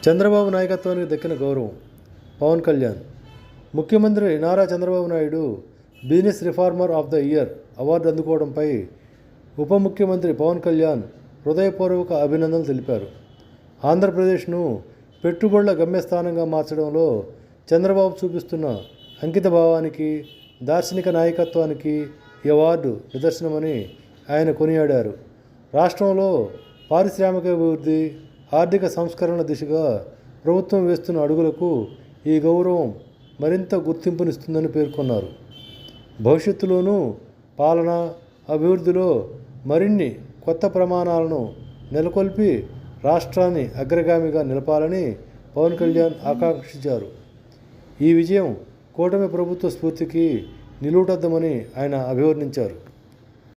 చంద్రబాబు నాయకత్వానికి దక్కిన గౌరవం. పవన్ కళ్యాణ్. ముఖ్యమంత్రి Nara Chandrababu Naidu business reformer of the year award అందుకోవడంపై ఉప ముఖ్యమంత్రి పవన్ కళ్యాణ్ హృదయపూర్వక అభినందనలు తెలిపారు. ఆంధ్రప్రదేశ్ను పెట్టుబడుల గమ్యస్థానంగా మార్చడంలో చంద్రబాబు చూపిస్తున్న అంకిత భావానికి, దార్శనిక నాయకత్వానికి ఈ అవార్డు నిదర్శనమని ఆయన కొనియాడారు. రాష్ట్రంలో పారిశ్రామికాభివృద్ధి, ఆర్థిక సంస్కరణ దిశగా ప్రభుత్వం వేస్తున్న అడుగులకు ఈ గౌరవం మరింత గుర్తింపునిస్తుందని పేర్కొన్నారు. భవిష్యత్తులోనూ పాలన, అభివృద్ధిలో మరిన్ని కొత్త ప్రమాణాలను నెలకొల్పి రాష్ట్రాన్ని అగ్రగామిగా నిలపాలని పవన్ కళ్యాణ్ ఆకాంక్షించారు. ఈ విజయం కూటమి ప్రభుత్వ స్ఫూర్తికి నిలువుటద్దమని ఆయన అభివర్ణించారు.